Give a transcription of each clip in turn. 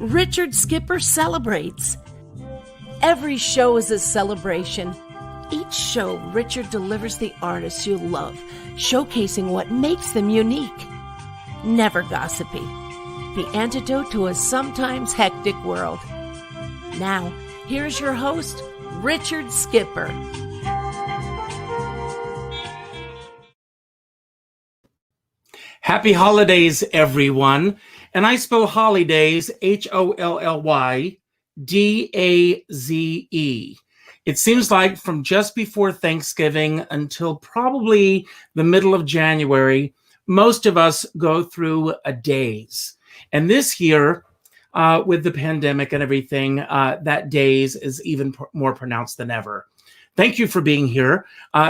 Richard Skipper celebrates. Every show is a celebration. Each show, Richard delivers the artists you love, showcasing what makes them unique. Never gossipy. The antidote to a sometimes hectic world. Now, here's your host, Richard Skipper. Happy holidays, everyone. And I spell holidays, HOLLYDAZE. It seems like from just before Thanksgiving until probably the middle of January, most of us go through a daze. And this year, with the pandemic and everything, that daze is even more pronounced than ever. Thank you for being here.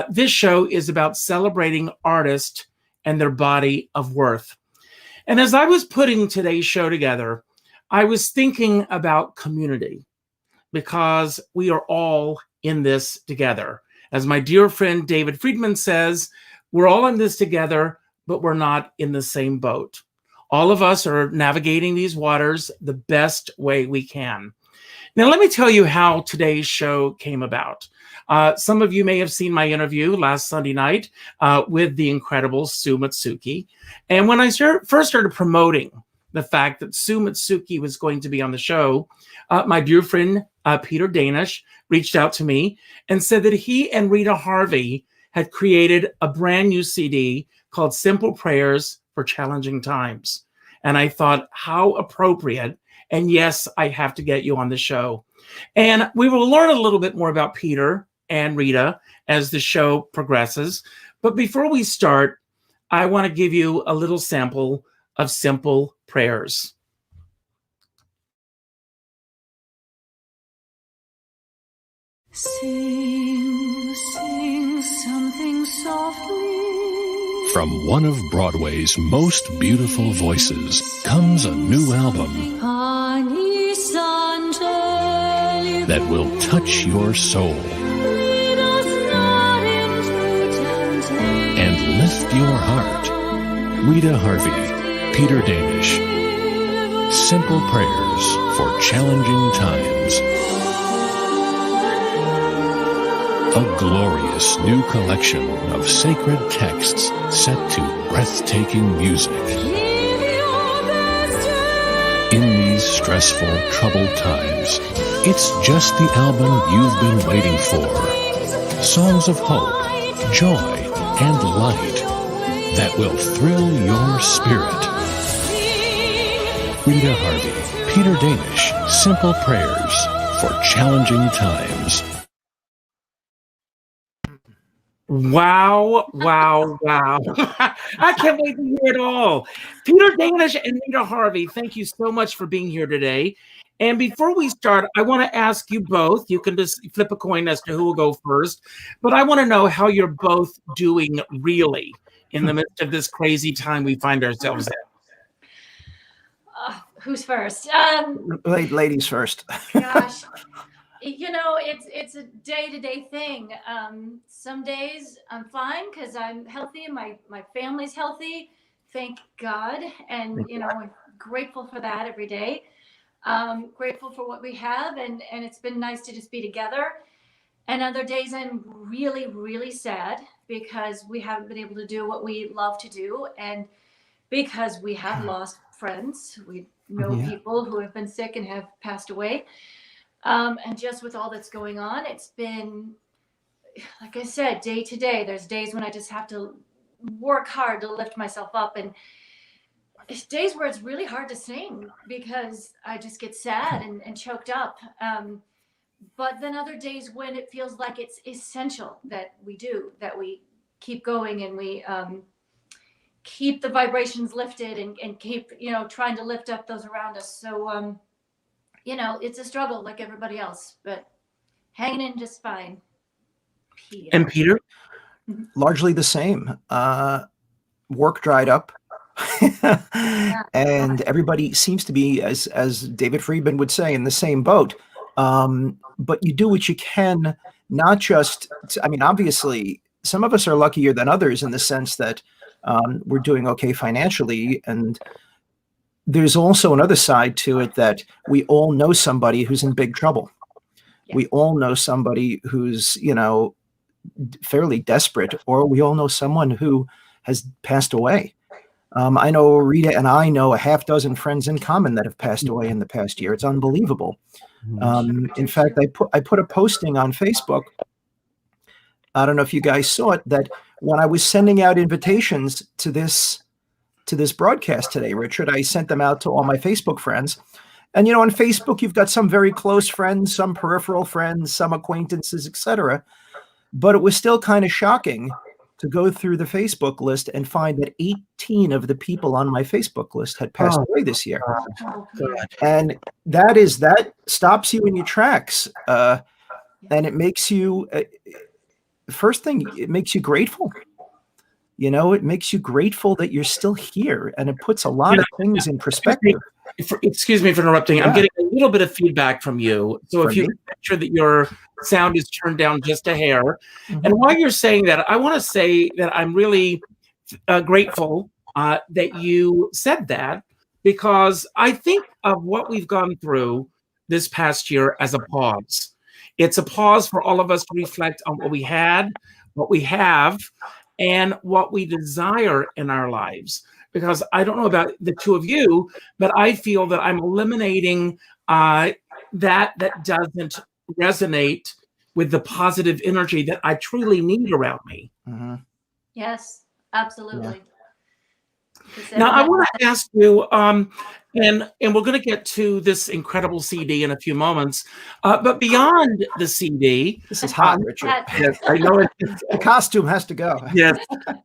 This show is about celebrating artists and their body of worth. And as I was putting today's show together, I was thinking about community, because we are all in this together. As my dear friend David Friedman says, we're all in this together, but we're not in the same boat. All of us are navigating these waters the best way we can. Now, let me tell you how today's show came about. Some of you may have seen my interview last Sunday night with the incredible Sue Matsuki. And when I first started promoting the fact that Sue Matsuki was going to be on the show, my dear friend Peter Danish reached out to me and said that he and Rita Harvey had created a brand new CD called Simple Prayers for Challenging Times. And I thought, how appropriate. And yes, I have to get you on the show. And we will learn a little bit more about Peter and Rita as the show progresses. But before we start, I want to give you a little sample of Simple Prayers. Sing, sing something softly. From one of Broadway's most beautiful voices comes a new album that will touch your soul and lift your heart. Rita Harvey, Peter Danish. Simple Prayers for Challenging Times. A glorious new collection of sacred texts set to breathtaking music. In these stressful, troubled times, it's just the album you've been waiting for. Songs of hope, joy, and light that will thrill your spirit. Rita Harvey, Peter Danish, Simple Prayers for Challenging Times. Wow, wow, wow. I can't wait to hear it all. Peter Danish and Rita Harvey, thank you so much for being here today. And before we start, I want to ask you both, you can just flip a coin as to who will go first, but I want to know how you're both doing really in the midst of this crazy time we find ourselves in. Who's first? Ladies first. Gosh. You know, it's a day-to-day thing. Some days I'm fine because I'm healthy and my family's healthy. Thank God. And, you know, I'm grateful for that every day. Grateful for what we have. And it's been nice to just be together. And other days I'm really, really sad because we haven't been able to do what we love to do. And because we have lost friends. We know people who have been sick and have passed away. And just with all that's going on, it's been, like I said, day to day. There's days when I just have to work hard to lift myself up. And it's days where it's really hard to sing because I just get sad and choked up. But then other days when it feels like it's essential that we keep going and we keep the vibrations lifted and keep, you know, trying to lift up those around us. So, you know, it's a struggle like everybody else, but hanging in just fine. Peter. And Peter? Largely the same. Work dried up. And everybody seems to be, as David Friedman would say, in the same boat. But you do what you can, not just, I mean, obviously, some of us are luckier than others in the sense that we're doing okay financially. And there's also another side to it, that we all know somebody who's in big trouble. Yeah. We all know somebody who's, fairly desperate, or we all know someone who has passed away. I know Rita and I know a half dozen friends in common that have passed away in the past year. It's unbelievable. In fact, I put a posting on Facebook. I don't know if you guys saw it, that when I was sending out invitations to this broadcast today, Richard, I sent them out to all my Facebook friends. And, on Facebook, you've got some very close friends, some peripheral friends, some acquaintances, etc. But it was still kind of shocking to go through the Facebook list and find that 18 of the people on my Facebook list had passed away this year. And that stops you in your tracks. And it makes you, first thing, it makes you grateful. It makes you grateful that you're still here, and it puts a lot of things in perspective. Excuse me for interrupting. Yeah. I'm getting a little bit of feedback from you. So if you can make sure that your sound is turned down just a hair. Mm-hmm. And while you're saying that, I want to say that I'm really grateful that you said that, because I think of what we've gone through this past year as a pause. It's a pause for all of us to reflect on what we had, what we have, and what we desire in our lives. Because I don't know about the two of you, but I feel that I'm eliminating that doesn't resonate with the positive energy that I truly need around me. Mm-hmm. Yes, absolutely. Yeah. Now, I want to ask you, and we're going to get to this incredible CD in a few moments, but beyond the CD... This is hot, Richard. Yes, I know it. The costume has to go. Yes.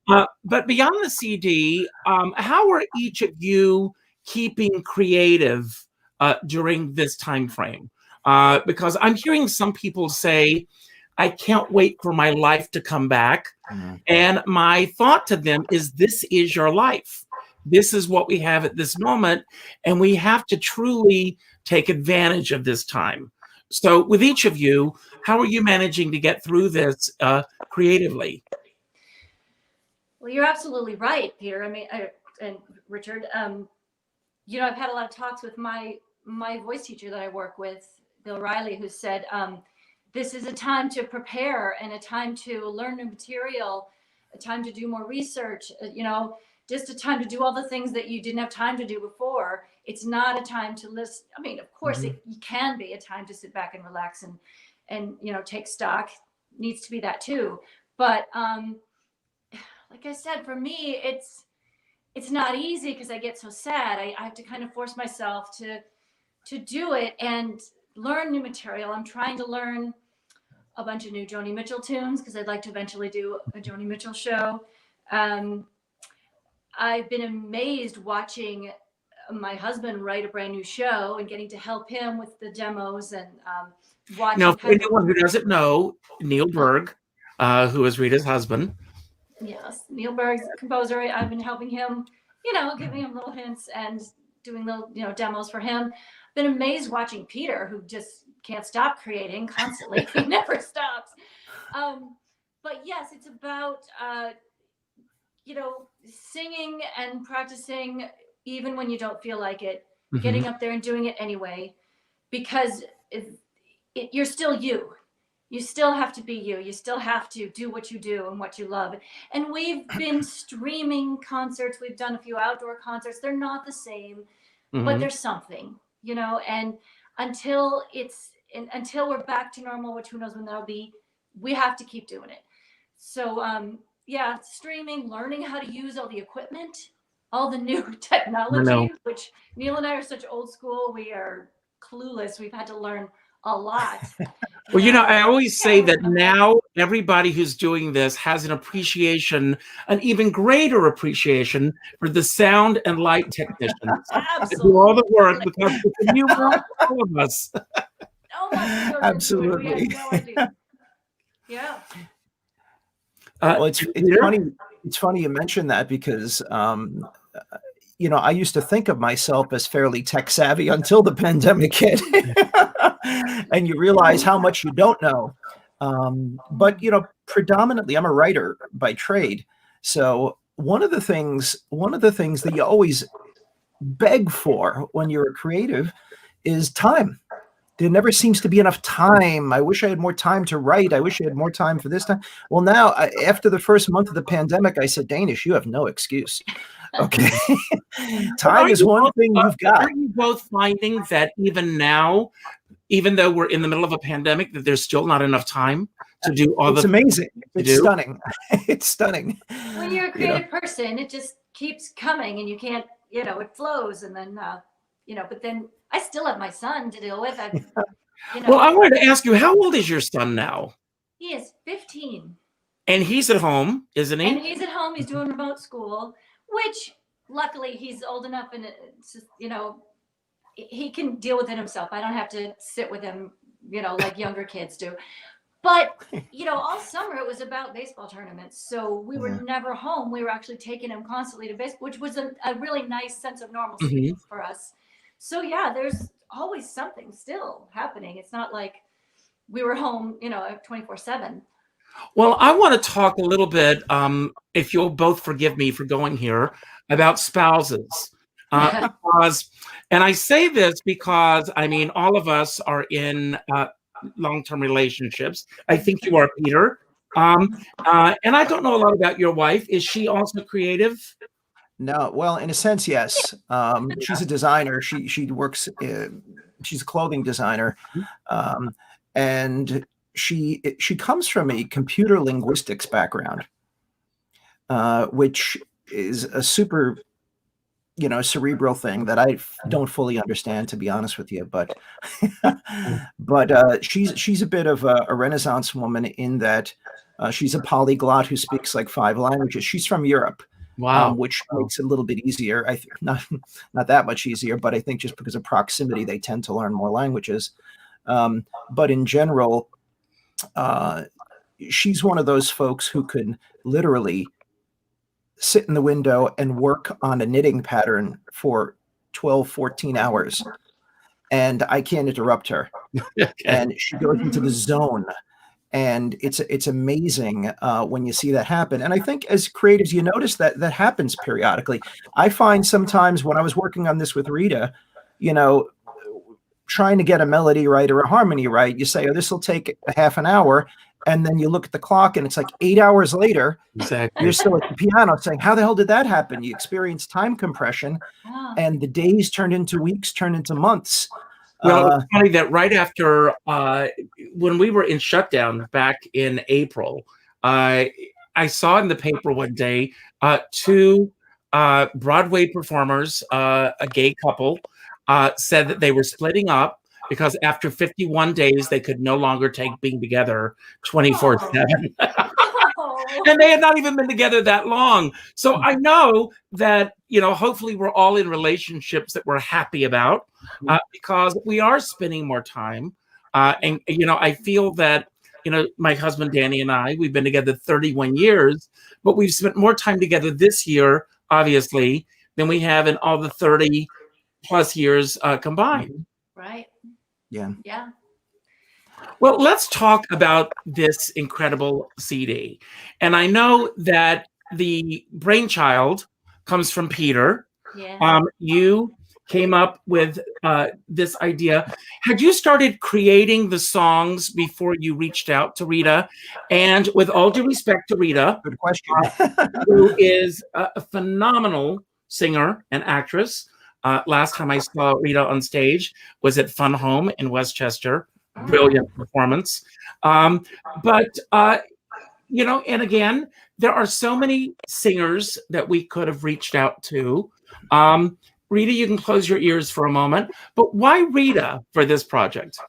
But beyond the CD, how are each of you keeping creative during this time frame? Because I'm hearing some people say, I can't wait for my life to come back. Mm-hmm. And my thought to them is, this is your life. This is what we have at this moment, and we have to truly take advantage of this time. So with each of you, how are you managing to get through this creatively? Well, you're absolutely right, Peter. I mean, and Richard, I've had a lot of talks with my voice teacher that I work with, Bill Riley, who said, this is a time to prepare and a time to learn new material, a time to do more research, just a time to do all the things that you didn't have time to do before. It's not a time to list. I mean, of course, it can be a time to sit back and relax and take stock. Needs to be that too. But like I said, for me, it's not easy because I get so sad. I have to kind of force myself to do it and learn new material. I'm trying to learn a bunch of new Joni Mitchell tunes because I'd like to eventually do a Joni Mitchell show. I've been amazed watching my husband write a brand new show and getting to help him with the demos and watching. Now, for anyone who doesn't know, Neil Berg, who is Rita's husband. Yes, Neil Berg's a composer. I've been helping him, giving him little hints and doing little, demos for him. Been amazed watching Peter, who just can't stop creating constantly. He never stops. But yes, it's about singing and practicing even when you don't feel like it, getting up there and doing it anyway, because you're still you. You still have to be you. You still have to do what you do and what you love. And we've been streaming concerts. We've done a few outdoor concerts. They're not the same, but there's something, and until we're back to normal, which who knows when that'll be, we have to keep doing it. So, streaming, learning how to use all the equipment, all the new technology, which Neil and I are such old school. We are clueless. We've had to learn a lot. Well, I always say that now everybody who's doing this has an appreciation, an even greater appreciation for the sound and light technicians. Absolutely. Do all the work, because it's a new world for all of us. Oh my God, absolutely. we have no idea. Yeah. Well, it's funny. It's funny you mention that because, I used to think of myself as fairly tech savvy until the pandemic hit, and you realize how much you don't know. But predominantly, I'm a writer by trade. So one of the things that you always beg for when you're a creative is time. There never seems to be enough time. I wish I had more time to write. I wish I had more time for this time. Well, now, after the first month of the pandemic, I said, Danish, you have no excuse. Okay. Time is one thing you've got. Are you both finding that even now, even though we're in the middle of a pandemic, that there's still not enough time to do all It's amazing. It's stunning. It's stunning. When you're a creative person, it just keeps coming and you can't, it flows. And then, but then I still have my son to deal with. Well, I wanted to ask you, how old is your son now? He is 15. And he's at home, isn't he? And he's at home. He's doing remote school, which luckily he's old enough and, he can deal with it himself. I don't have to sit with him, like younger kids do. But, all summer it was about baseball tournaments. So we were never home. We were actually taking him constantly to baseball, which was a really nice sense of normalcy for us. So, yeah, there's always something still happening. It's not like we were home, 24/7. Well, I want to talk a little bit, if you'll both forgive me for going here, about spouses. And I say this because, all of us are in long-term relationships. I think you are, Peter. And I don't know a lot about your wife. Is she also creative? No, well, in a sense, yes. She's a designer. She works. She's a clothing designer, and she comes from a computer linguistics background, which is a super, cerebral thing that I don't fully understand, to be honest with you. But she's a bit of a Renaissance woman in that she's a polyglot who speaks like 5 languages. She's from Europe. Wow. Which makes it a little bit easier. Not that much easier, but I think just because of proximity, they tend to learn more languages. But in general, she's one of those folks who can literally sit in the window and work on a knitting pattern for 12, 14 hours. And I can't interrupt her. Okay. And she goes into the zone. And it's amazing when you see that happen. And I think as creatives, you notice that happens periodically. I find sometimes when I was working on this with Rita, trying to get a melody right or a harmony right, you say, oh, this will take a half an hour. And then you look at the clock and it's like 8 hours later, exactly. You're still at the piano saying, how the hell did that happen? You experience time compression and the days turned into weeks, turned into months. Well, it's funny that right after when we were in shutdown back in April, I saw in the paper one day 2 Broadway performers, a gay couple, said that they were splitting up because after 51 days, they could no longer take being together 24/7. And they had not even been together that long. So I know that, hopefully we're all in relationships that we're happy about because we are spending more time. And I feel that, my husband, Danny, and I, we've been together 31 years, but we've spent more time together this year, obviously, than we have in all the 30 plus years combined. Right. Yeah. Yeah. Well, let's talk about this incredible CD. And I know that the brainchild comes from Peter. Yeah. You came up with this idea. Had you started creating the songs before you reached out to Rita? And with all due respect to Rita, good question, who is a phenomenal singer and actress. Last time I saw Rita on stage was at Fun Home in Westchester. Brilliant performance. And again, there are so many singers that we could have reached out to. Rita, you can close your ears for a moment, but why Rita for this project?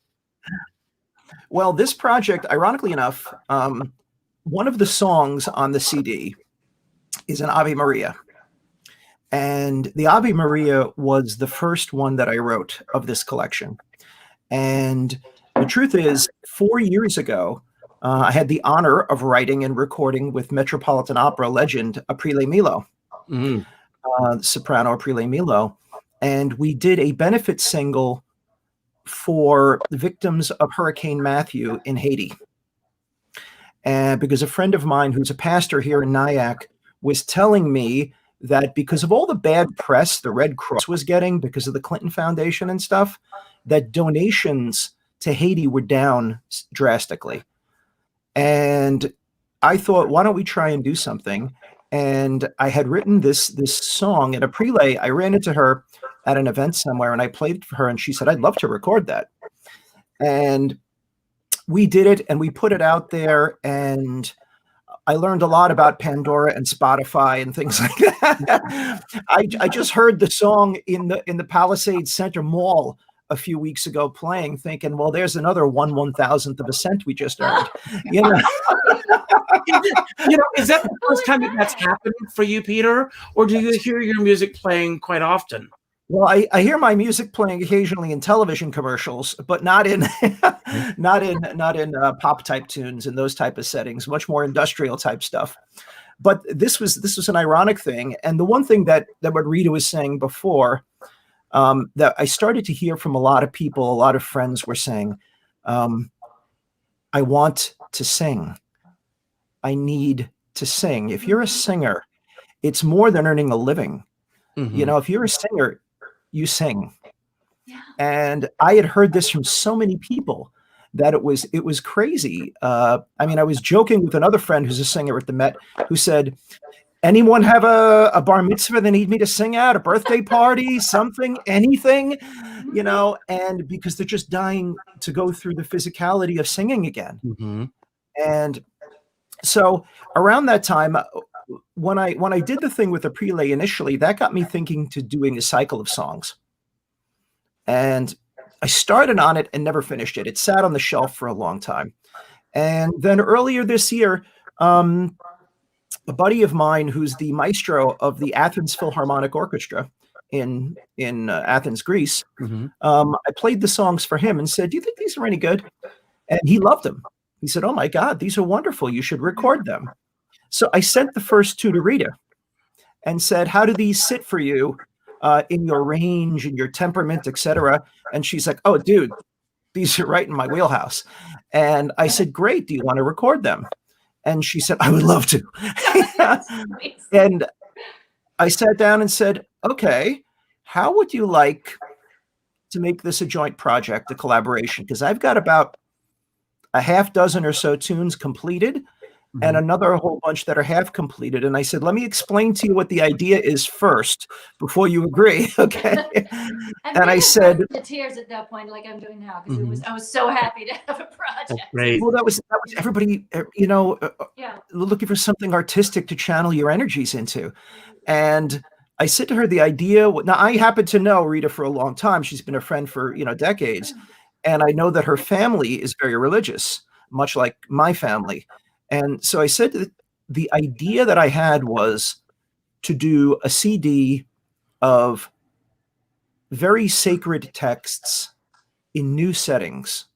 Well, this project, ironically enough, one of the songs on the CD is an Ave Maria. And the Ave Maria was the first one that I wrote of this collection. And the truth is, 4 years ago, I had the honor of writing and recording with Metropolitan Opera legend Aprile Milo, soprano Aprile Milo. And we did a benefit single for the victims of Hurricane Matthew in Haiti. And because a friend of mine who's a pastor here in Nyack was telling me that because of all the bad press the Red Cross was getting because of the Clinton Foundation and stuff, that donations to Haiti were down drastically. And I thought, why don't we try and do something? And I had written this song at a prelay. I ran into her at an event somewhere and I played it for her and she said, I'd love to record that. And we did it and we put it out there, and I learned a lot about Pandora and Spotify and things like that. I just heard the song in the Palisades Center Mall a few weeks ago playing, thinking, well, there's another 1/1000th of a cent we just earned. You know, is that the first time that's happened for you, Peter, or do you hear your music playing quite often? Well, I hear my music playing occasionally in television commercials, but not in not in pop type tunes and those type of settings. Much more industrial type stuff. But this was an ironic thing, and the one thing that what Rita was saying before, that I started to hear from a lot of people, a lot of friends were saying, I want to sing. I need to sing. If you're a singer, it's more than earning a living. Mm-hmm. You know, if you're a singer, you sing. Yeah. And I had heard this from so many people that it was crazy. I mean, I was joking with another friend who's a singer at the Met who said, anyone have a bar mitzvah they need me to sing at, a birthday party, something, anything, you know, and because they're just dying to go through the physicality of singing again. Mm-hmm. And so around that time, when I did the thing with the prelay initially, that got me thinking to doing a cycle of songs. And I started on it and never finished it. It sat on the shelf for a long time. And then earlier this year, a buddy of mine who's the maestro of the Athens Philharmonic Orchestra in Athens, Greece, mm-hmm. I played the songs for him and said, do you think these are any good? And he loved them. He said, oh my God, these are wonderful. You should record them. So I sent the first two to Rita and said, how do these sit for you in your range and your temperament, etc.? And she's like, oh, dude, these are right in my wheelhouse. And I said, great. Do you want to record them? And she said, I would love to. And I sat down and said, okay, how would you like to make this a joint project, a collaboration? Because I've got about a half dozen or so tunes completed, and another whole bunch that are half completed. And I said, let me explain to you what the idea is first before you agree. Okay. And I said, the tears at that point, like I'm doing now, because I was so happy to have a project. Great. Well, that was everybody, you know, looking for something artistic to channel your energies into. And I said to her, the idea, now I happen to know Rita for a long time. She's been a friend for, decades. And I know that her family is very religious, much like my family. And so I said that the idea that I had was to do a CD of very sacred texts in new settings.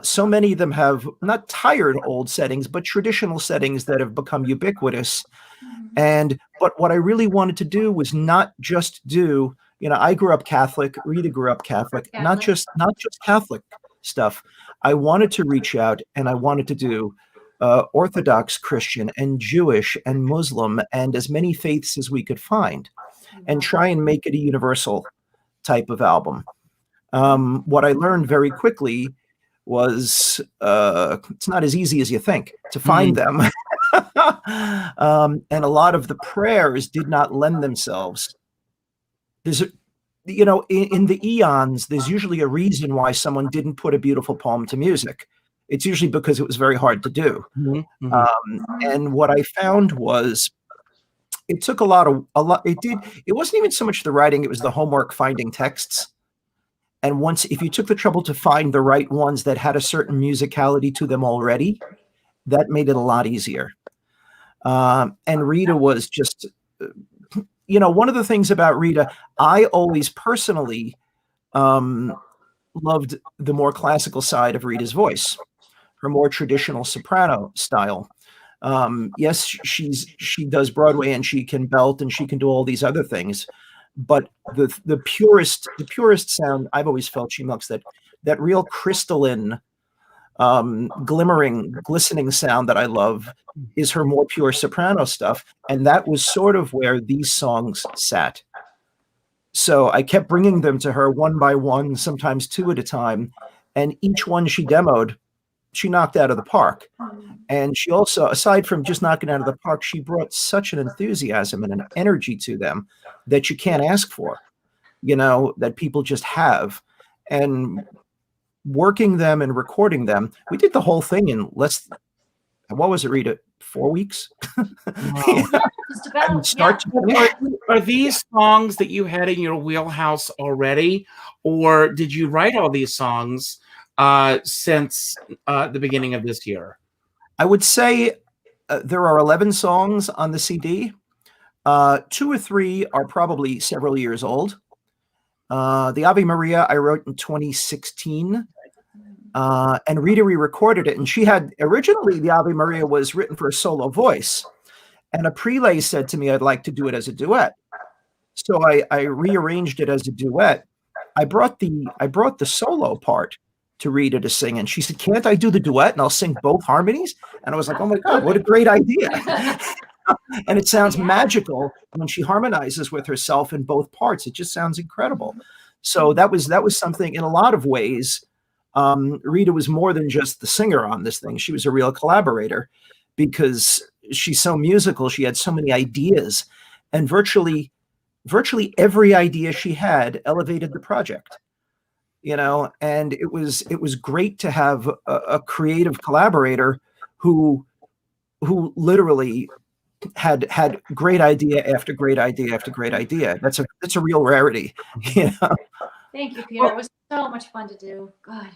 So many of them have not tired old settings, but traditional settings that have become ubiquitous. But what I really wanted to do was not just do, I grew up Catholic, Rita grew up Catholic, not just Catholic stuff. I wanted to reach out and I wanted to do Orthodox Christian and Jewish and Muslim and as many faiths as we could find and try and make it a universal type of album. What I learned very quickly was it's not as easy as you think to find them. And a lot of the prayers did not lend themselves. There's in the eons, there's usually a reason why someone didn't put a beautiful poem to music. It's usually because it was very hard to do. And what I found was it took a lot. It wasn't even so much the writing, it was the homework finding texts. And if you took the trouble to find the right ones that had a certain musicality to them already, that made it a lot easier. And Rita was just, one of the things about Rita, I always personally loved the more classical side of Rita's voice, her more traditional soprano style. Yes, she does Broadway and she can belt and she can do all these other things, but the purest sound I've always felt she milks that real crystalline glimmering, glistening sound that I love is her more pure soprano stuff. And that was sort of where these songs sat. So I kept bringing them to her one by one, sometimes two at a time. And each one she demoed, she knocked out of the park. And she also, aside from just knocking out of the park, she brought such an enthusiasm and an energy to them that you can't ask for, that people just have. And working them and recording them, we did the whole thing in what was it, Rita? 4 weeks? Wow. Just about, Start to finish. Are these songs that you had in your wheelhouse already, or did you write all these songs since the beginning of this year? I would say there are 11 songs on the CD. 2 or 3 are probably several years old. The Avi Maria I wrote in 2016. And Rita re-recorded it, and she had originally the Avi Maria was written for a solo voice, and a prelay said to me I'd like to do it as a duet. So I rearranged it as a duet. I brought the solo part to Rita to sing, and she said, "Can't I do the duet and I'll sing both harmonies?" And I was like, "Oh my God, what a great idea!" And it sounds magical when she harmonizes with herself in both parts. It just sounds incredible. So that was something in a lot of ways. Rita was more than just the singer on this thing. She was a real collaborator because she's so musical. She had so many ideas, and virtually every idea she had elevated the project, and it was great to have a creative collaborator who literally had great idea after great idea after great idea. That's a real rarity. Thank you, Peter. It was so much fun to do. God.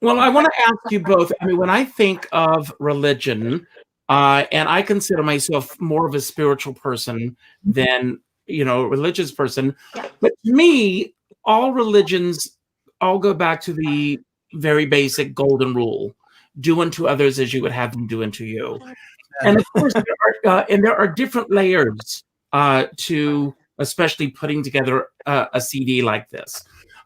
Well, I want to ask you both. I mean, when I think of religion, and I consider myself more of a spiritual person than, religious person, but to me, all religions all go back to the very basic golden rule: do unto others as you would have them do unto you. And of course, there are different layers to especially putting together a CD like this.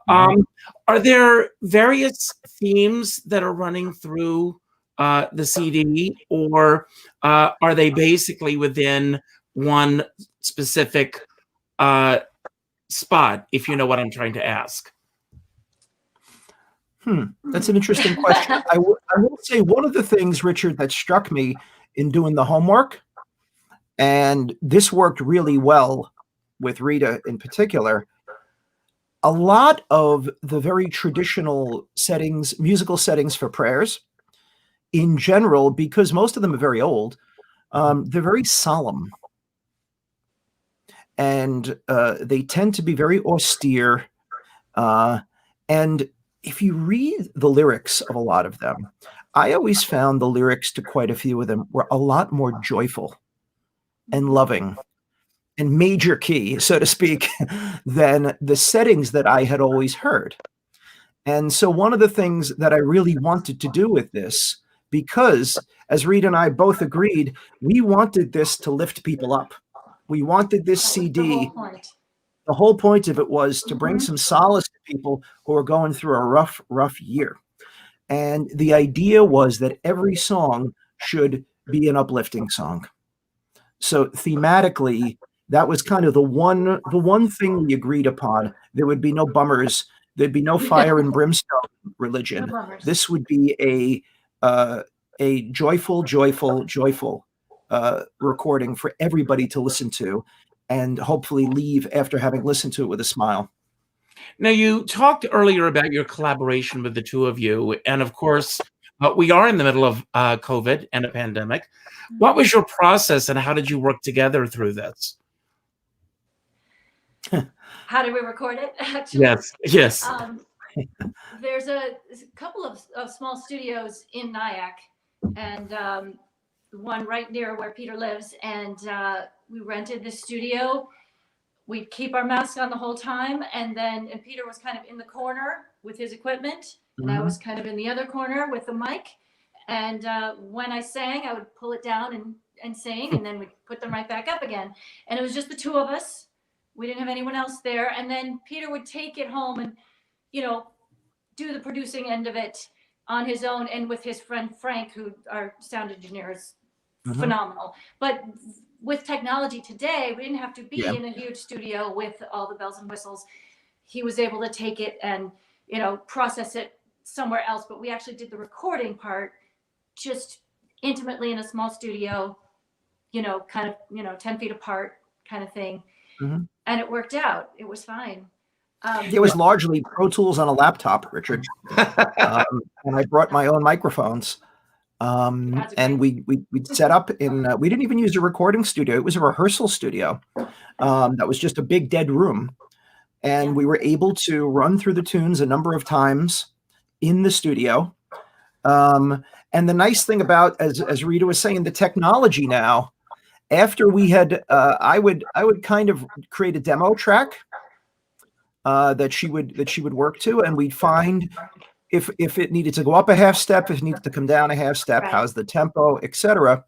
Are there various themes that are running through the CD, or are they basically within one specific spot, if you know what I'm trying to ask? That's an interesting question. I will say one of the things, Richard, that struck me in doing the homework, and this worked really well with Rita in particular, a lot of the very traditional settings, musical settings for prayers in general, because most of them are very old, they're very solemn. And they tend to be very austere. And if you read the lyrics of a lot of them, I always found the lyrics to quite a few of them were a lot more joyful and loving and major key, so to speak, than the settings that I had always heard. And so one of the things that I really wanted to do with this, because as Rita and I both agreed, we wanted this to lift people up. We wanted this CD. The whole point of it was to bring some solace to people who are going through a rough year. And the idea was that every song should be an uplifting song. So thematically, that was kind of the one thing we agreed upon. There would be no bummers. There'd be no fire and brimstone religion. No, this would be a joyful recording for everybody to listen to, and hopefully leave after having listened to it with a smile. Now, you talked earlier about your collaboration with the two of you, and of course, we are in the middle of COVID and a pandemic. What was your process, and how did you work together through this? How did we record it? Actually, yes. There's a couple of small studios in Nyack, and one right near where Peter lives, and we rented the studio. We'd keep our masks on the whole time, and Peter was kind of in the corner with his equipment, and I was kind of in the other corner with the mic. And when I sang, I would pull it down and sing, and then we'd put them right back up again. And it was just the two of us. We didn't have anyone else there. And then Peter would take it home and, do the producing end of it. on his own and with his friend Frank, who our sound engineer is Mhm. phenomenal. But with technology today, we didn't have to be Yeah. in a huge studio with all the bells and whistles. He was able to take it and, you know, process it somewhere else. But we actually did the recording part just intimately in a small studio, you know, kind of, you know, 10 feet apart kind of thing. Mhm. And it worked out. It was fine. It was largely Pro Tools on a laptop, Richard. And I brought my own microphones. And we'd set up in, we didn't even use a recording studio. It was a rehearsal studio. That was just a big dead room. And we were able to run through the tunes a number of times in the studio. And the nice thing about, as Rita was saying, the technology now, after we had, I would kind of create a demo track that she would work to, and we'd find if it needed to go up a half step, if it needed to come down a half step, Right. how's the tempo, etc.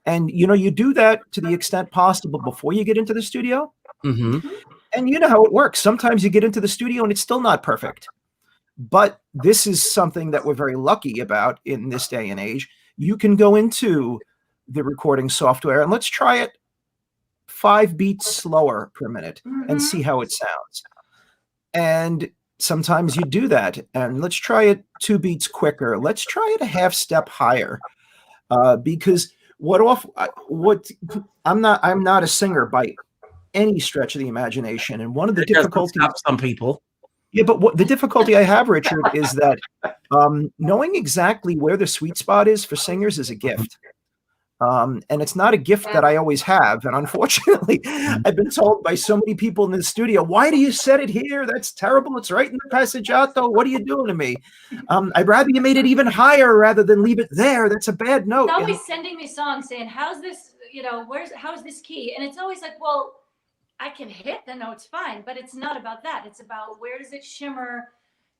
And you know, you do that to the extent possible before you get into the studio. Mhm. And you know how it works. Sometimes you get into the studio and it's still not perfect. But this is something that we're very lucky about in this day and age. You can go into the recording software and let's try it 5 beats slower per minute and see how it sounds. And sometimes you do that. And let's try it 2 beats quicker. Let's try it a half step higher. Because I'm not a singer by any stretch of the imagination. And one of the It doesn't difficulties, stop some people. yeah, but what the difficulty I have, Richard, is that knowing exactly where the sweet spot is for singers is a gift. And it's not a gift that I always have. And unfortunately, I've been told by so many people in the studio, why do you set it here? That's terrible. It's right in the passagiato. What are you doing to me? I'd rather you made it even higher rather than leave it there. That's a bad note. He's And always sending me songs saying, how's this, you know, how's this key? And it's always like, well, I can hit the notes fine, but it's not about that. It's about where does it shimmer?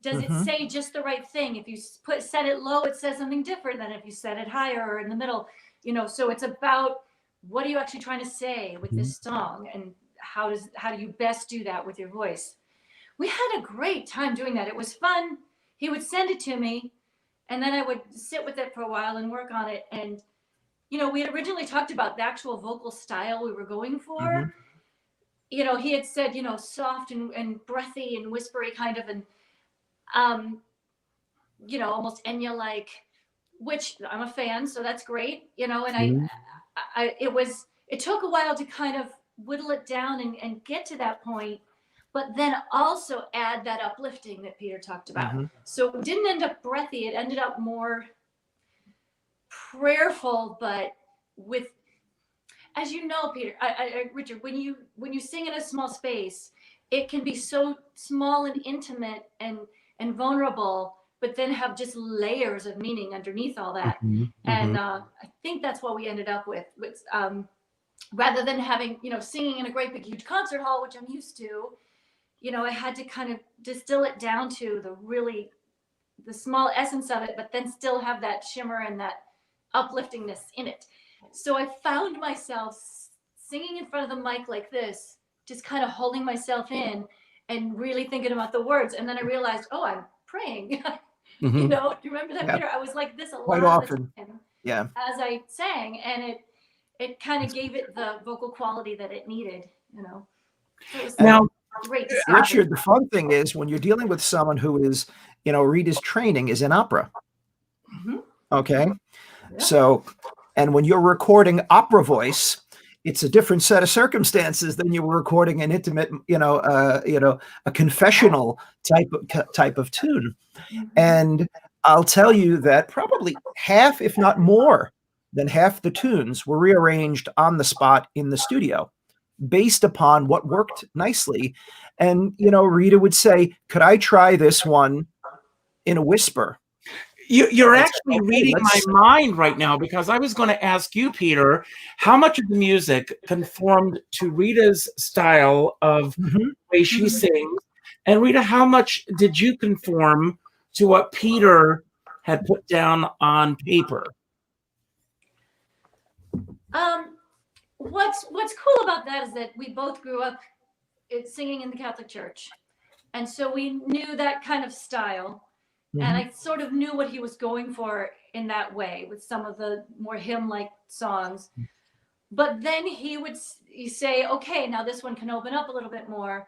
Does it say just the right thing? If you set it low, it says something different than if you set it higher or in the middle, you know. So it's about what are you actually trying to say with this song, and how do you best do that with your voice? We had a great time doing that. It was fun. He would send it to me, and then I would sit with it for a while and work on it. And you know, we had originally talked about the actual vocal style we were going for. You know, he had said, you know, soft and breathy and whispery kind of, and you know, almost Enya like, which I'm a fan, so that's great, you know. And it took a while to kind of whittle it down and get to that point, but then also add that uplifting that Peter talked about. So it didn't end up breathy, it ended up more prayerful, but with, as you know, Peter, Richard, when you sing in a small space, it can be so small and intimate and vulnerable, but then have just layers of meaning underneath all that. And I think that's what we ended up with rather than having, you know, singing in a great big huge concert hall, which I'm used to. You know, I had to kind of distill it down to the small essence of it, but then still have that shimmer and that upliftingness in it. So I found myself singing in front of the mic like this, just kind of holding myself in and really thinking about the words. And then I realized, oh, I'm praying. You know, do you remember that, Peter? I was like this a quite lot often. of the time Yeah. as I sang, and it kind of gave it the vocal quality that it needed, you know. So it was Now, great discovery. Richard, the fun thing is when you're dealing with someone who is, you know, Rita's training is in opera. Okay. So, and when you're recording opera voice, it's a different set of circumstances than you were recording an intimate, a confessional type of tune. And I'll tell you that probably half, if not more than half the tunes were rearranged on the spot in the studio based upon what worked nicely. And, you know, Rita would say, could I try this one in a whisper? You're actually reading my mind right now, because I was going to ask you, Peter, how much of the music conformed to Rita's style of the way she sings, and Rita, how much did you conform to what Peter had put down on paper? What's cool about that is that we both grew up singing in the Catholic Church, and so we knew that kind of style. And I sort of knew what he was going for in that way with some of the more hymn-like songs. But then he'd say, okay, now this one can open up a little bit more,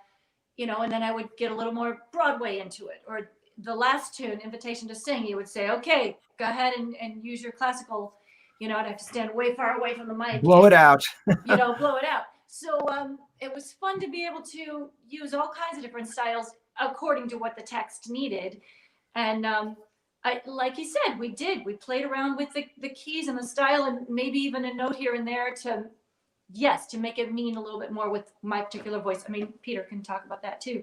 you know, and then I would get a little more Broadway into it. Or the last tune, Invitation to Sing, he would say, okay, go ahead and use your classical, you know, I'd have to stand way far away from the mic. Blow it out. You know, blow it out. So it was fun to be able to use all kinds of different styles according to what the text needed. And like you said, we played around with the keys and the style, and maybe even a note here and there to make it mean a little bit more with my particular voice. I mean, Peter can talk about that too.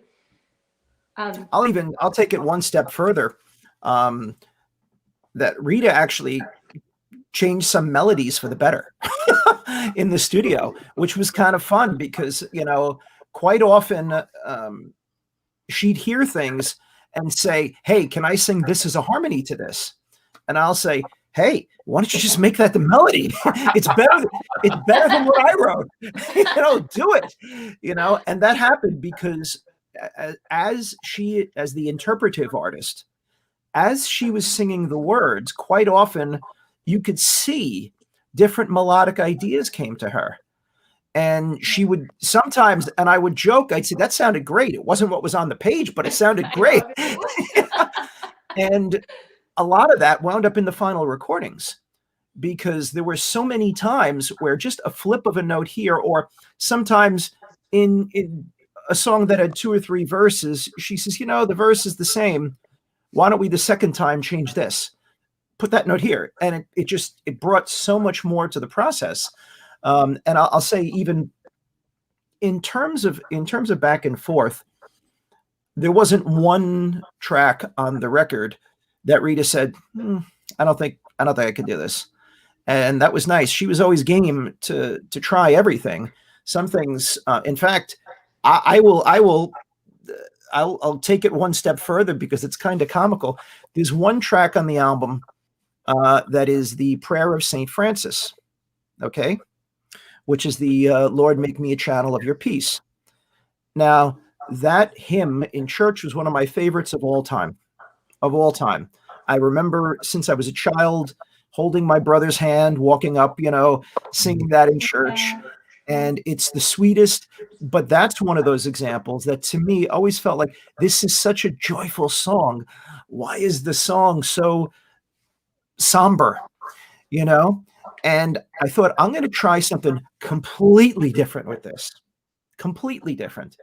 I'll take it one step further. That Rita actually changed some melodies for the better in the studio, which was kind of fun because, you know, quite often she'd hear things and say, hey, can I sing this as a harmony to this? And I'll say, hey, why don't you just make that the melody? It's better than what I wrote. You know, do it. You know, and that happened because as the interpretive artist, as she was singing the words, quite often you could see different melodic ideas came to her. And she would sometimes, and I would joke, I'd say, that sounded great. It wasn't what was on the page, but it sounded great. And a lot of that wound up in the final recordings because there were so many times where just a flip of a note here, or sometimes in a song that had 2 or 3 verses, she says, you know, the verse is the same. Why don't we the second time change this? Put that note here. And it brought so much more to the process. And I'll say, even in terms of back and forth, there wasn't one track on the record that Rita said, I don't think I could do this. And that was nice. She was always game to try everything. Some things, in fact, I'll take it one step further because it's kind of comical. There's one track on the album that is the Prayer of St. Francis. Okay. Which is the Lord, make me a channel of your peace. Now, that hymn in church was one of my favorites of all time. I remember since I was a child holding my brother's hand, walking up, you know, singing that in church. And it's the sweetest, but that's one of those examples that to me always felt like this is such a joyful song. Why is the song so somber, you know? And I thought, I'm going to try something completely different with this. Completely different.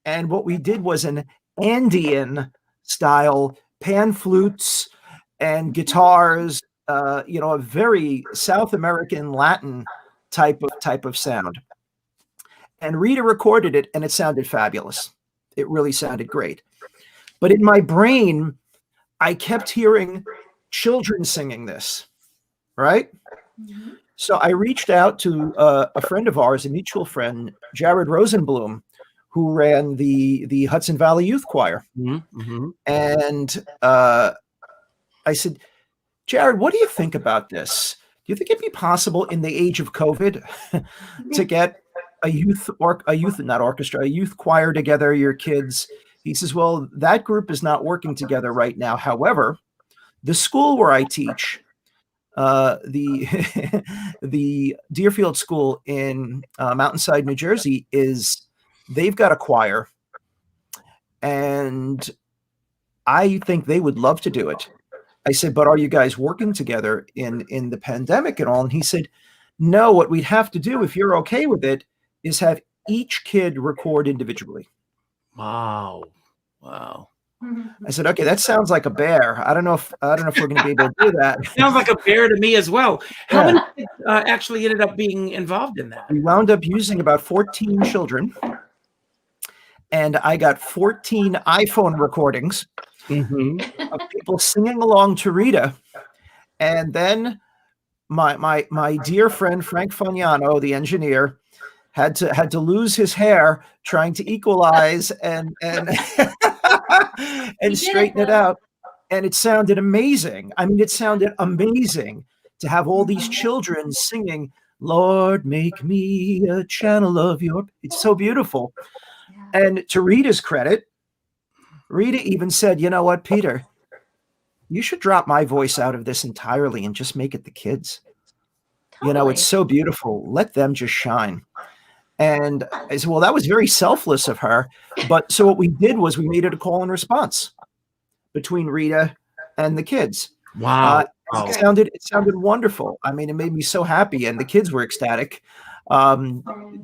And what we did was an Andean style pan flutes and guitars, you know, a very South American Latin type of sound. And Rita recorded it and it sounded fabulous. It really sounded great. But in my brain, I kept hearing children singing this, right? Mm-hmm. So I reached out to a friend of ours, a mutual friend, Jared Rosenblum, who ran the Hudson Valley Youth Choir. Mm-hmm. And I said, Jared, what do you think about this? Do you think it'd be possible in the age of COVID to get a youth choir together, your kids? He says, well, that group is not working together right now. However, the school where I teach, the Deerfield School in Mountainside, New Jersey, they've got a choir, and I think they would love to do it. I said, but are you guys working together in the pandemic and all? And he said, no, what we'd have to do, if you're okay with it, is have each kid record individually. Wow. I said, okay, that sounds like a bear. I don't know if we're going to be able to do that. Sounds like a bear to me as well. How many kids actually ended up being involved in that? We wound up using about 14 children, and I got 14 iPhone recordings of people singing along to Rita. And then my dear friend Frank Fagnano, the engineer, had to lose his hair trying to equalize and and straighten it out. And it sounded amazing. I mean, it sounded amazing to have all these children singing, Lord, make me a channel of your... It's so beautiful. And to Rita's credit, Rita even said, you know what, Peter, you should drop my voice out of this entirely and just make it the kids. You know, Totally. it's so beautiful. Let them just shine. And I said, well, that was very selfless of her. But so what we did was we made it a call and response between Rita and the kids. Wow. It sounded wonderful. I mean, it made me so happy, and the kids were ecstatic.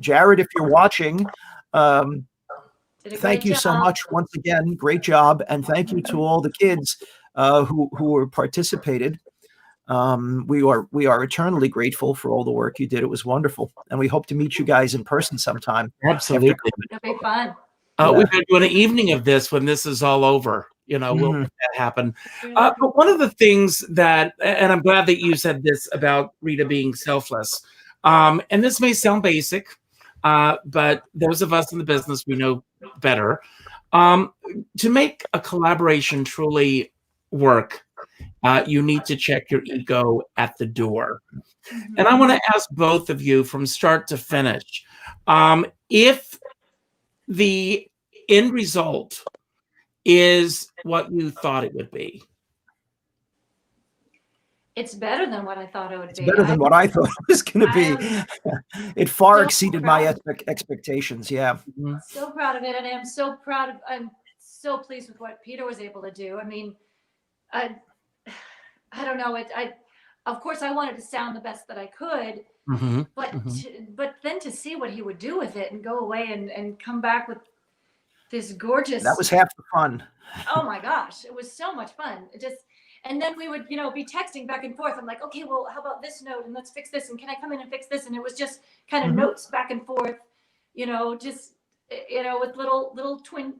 Jared, if you're watching, thank you so much once again. Great job, and thank you to all the kids who participated. We are eternally grateful for all the work you did. It was wonderful, and we hope to meet you guys in person sometime. Absolutely. It'll be fun. We're going to do an evening of this when this is all over. You know, we'll make that happen. But one of the things that, and I'm glad that you said this about Rita being selfless, and this may sound basic, but those of us in the business, we know better. To make a collaboration truly work, you need to check your ego at the door. And I want to ask both of you from start to finish, if the end result is what you thought it would be. It's better than what I thought it would be. It's better than what I thought it was going to be. It far exceeded my expectations. Yeah. So proud of it. And I'm so pleased with what Peter was able to do. I mean, I don't know. Of course, I wanted to sound the best that I could, but then to see what he would do with it and go away and come back with this gorgeous. That was half the fun. Oh my gosh, it was so much fun. And then we would, be texting back and forth. I'm like, okay, well, how about this note? And let's fix this. And can I come in and fix this? And it was just kind of notes back and forth, with little twin,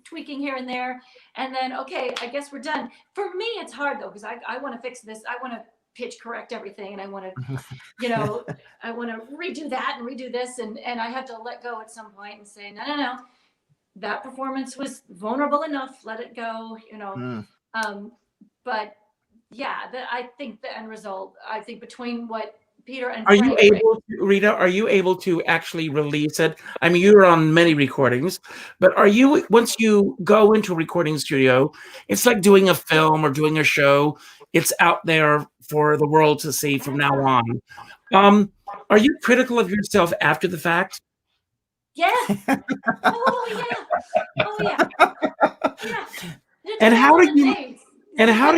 tweaking here and there. And then, okay, I guess we're done. For me, it's hard though, because I want to fix this. I want to pitch correct everything. And I want to, I want to redo that and redo this. And I have to let go at some point and say, no. That performance was vulnerable enough. Let it go, But yeah, I think the end result, between what Peter and Rita, are you able to actually release it? I mean, you're on many recordings, but once you go into a recording studio, it's like doing a film or doing a show. It's out there for the world to see from now on. Are you critical of yourself after the fact? Yes. Oh yeah. Yeah. And how do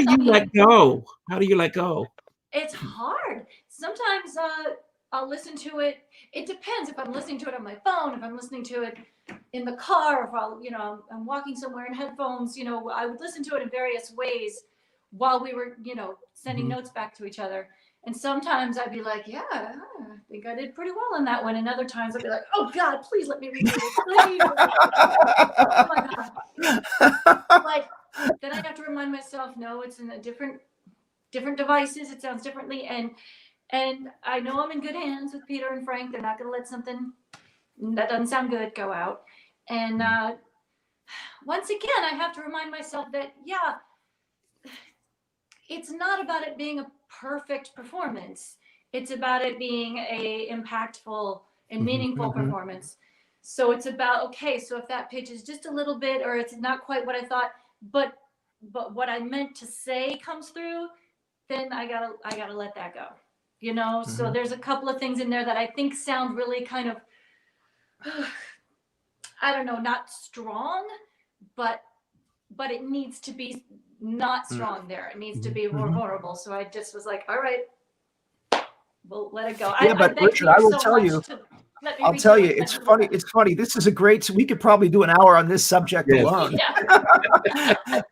you let go? How do you let go? It's hard. Sometimes I'll listen to it. It depends if I'm listening to it on my phone, if I'm listening to it in the car, if I'm walking somewhere in headphones, I would listen to it in various ways while we were, sending notes back to each other. And sometimes I'd be like, yeah, I think I did pretty well on that one. And other times I'd be like, oh God, please let me redo this. Please. Oh my God. But then I have to remind myself, no, it's in a different devices. It sounds differently. And I know I'm in good hands with Peter and Frank. They're not going to let something that doesn't sound good go out. And once again, I have to remind myself that, yeah, it's not about it being a perfect performance. It's about it being a impactful and meaningful performance. So it's about, okay, so if that pitch is just a little bit, or it's not quite what I thought, but what I meant to say comes through, then I gotta let that go. So there's a couple of things in there that I think sound really kind of, I don't know, not strong, but it needs to be not strong there. It needs to be more vulnerable. So I just was like, all right, we'll let it go. Yeah, but Richard, I will tell you, it's funny. It's funny. This is we could probably do an hour on this subject alone.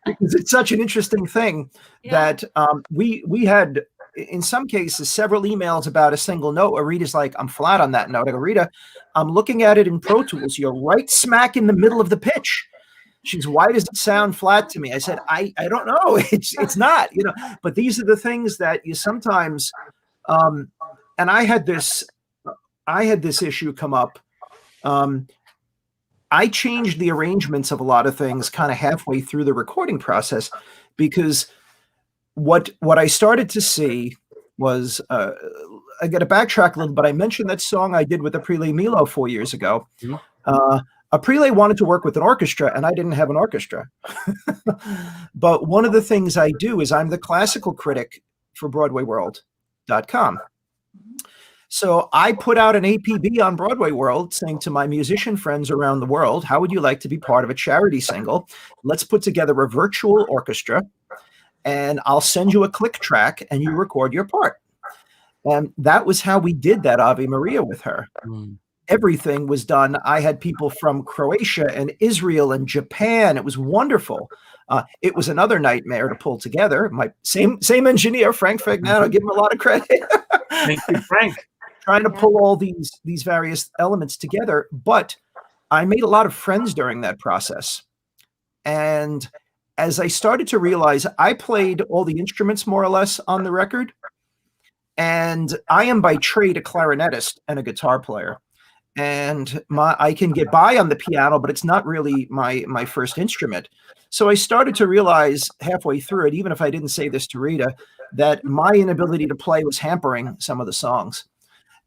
Because it's such an interesting thing that we had, in some cases, several emails about a single note where Rita's like, I'm flat on that note. I go, Rita, I'm looking at it in Pro Tools. You're right smack in the middle of the pitch. She's, why does it sound flat to me? I said, I don't know. It's not, but these are the things that you sometimes, and I had this issue come up. I changed the arrangements of a lot of things kind of halfway through the recording process, because what I started to see was, I got to backtrack a little, but I mentioned that song I did with Aprile Milo 4 years ago. A prelay wanted to work with an orchestra, and I didn't have an orchestra. But one of the things I do is I'm the classical critic for BroadwayWorld.com. So I put out an APB on Broadway World saying to my musician friends around the world, how would you like to be part of a charity single? Let's put together a virtual orchestra, and I'll send you a click track and you record your part. And that was how we did that Avi Maria with her. Everything was done. I had people from Croatia and Israel and Japan. It was wonderful. It was another nightmare to pull together. My same engineer, Frank Fagnano, give him a lot of credit. Thank you, Frank. Trying to pull all these various elements together. But I made a lot of friends during that process. And as I started to realize, I played all the instruments more or less on the record. And I am by trade a clarinetist and a guitar player. And I can get by on the piano, but it's not really my first instrument. So I started to realize halfway through it, even if I didn't say this to Rita, that my inability to play was hampering some of the songs.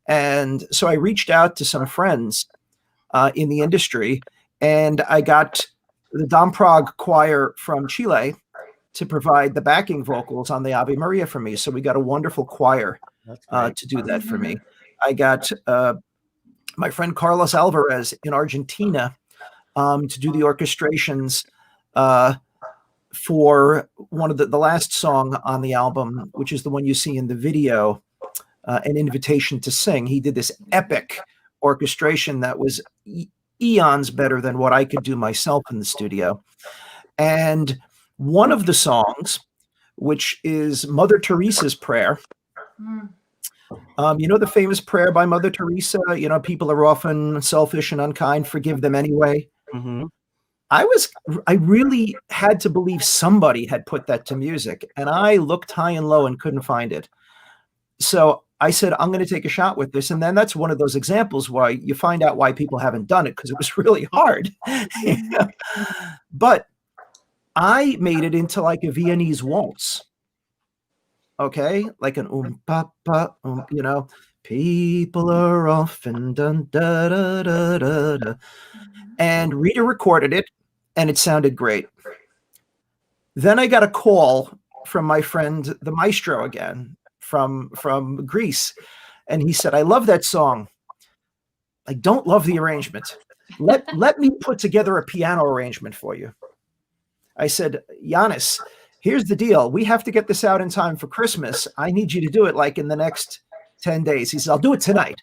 And so I reached out to some friends in the industry, and I got the Dom Prague choir from Chile to provide the backing vocals on the Ave Maria for me. So we got a wonderful choir to do that for me. I got my friend Carlos Alvarez in Argentina to do the orchestrations for one of the last song on the album, which is the one you see in the video, An Invitation to Sing. He did this epic orchestration that was eons better than what I could do myself in the studio. And one of the songs, which is Mother Teresa's prayer, you know, the famous prayer by Mother Teresa, you know, people are often selfish and unkind, forgive them anyway. I really had to believe somebody had put that to music, and I looked high and low and couldn't find it. So I said, I'm going to take a shot with this. And then that's one of those examples why you find out why people haven't done it, because it was really hard. But I made it into like a Viennese waltz. Okay, like an pa pa you know, people are often dun da da da da da. And Rita recorded it, and it sounded great. Then I got a call from my friend, the maestro again, from Greece, and he said, I love that song. I don't love the arrangement. Let me put together a piano arrangement for you. I said, Giannis, here's the deal. We have to get this out in time for Christmas. I need you to do it like in the next 10 days. He said, I'll do it tonight.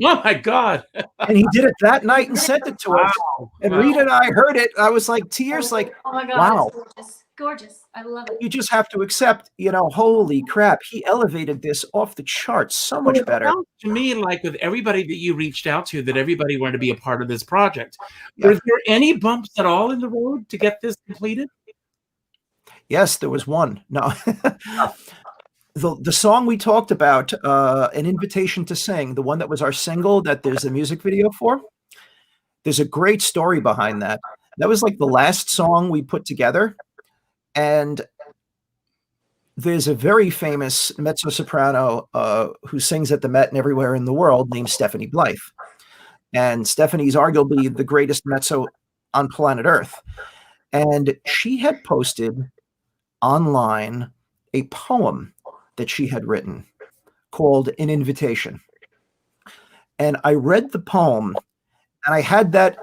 Oh my God. And he did it that night and sent it to us. And Rita and I heard it. I was like, tears, like, oh my God, wow. Gorgeous. Gorgeous. I love it. You just have to accept, you know, holy crap. He elevated this off the charts so much better. It sounds to me like with everybody that you reached out to, that everybody wanted to be a part of this project. Yeah. Were there any bumps at all in the road to get this completed? Yes, there was one. No. The song we talked about, An Invitation to Sing, the one that was our single that there's a music video for, there's a great story behind that. That was like the last song we put together. And there's a very famous mezzo-soprano who sings at the Met and everywhere in the world named Stephanie Blythe. And Stephanie's arguably the greatest mezzo on planet Earth. And she had posted online a poem that she had written called An Invitation. And I read the poem, and I had that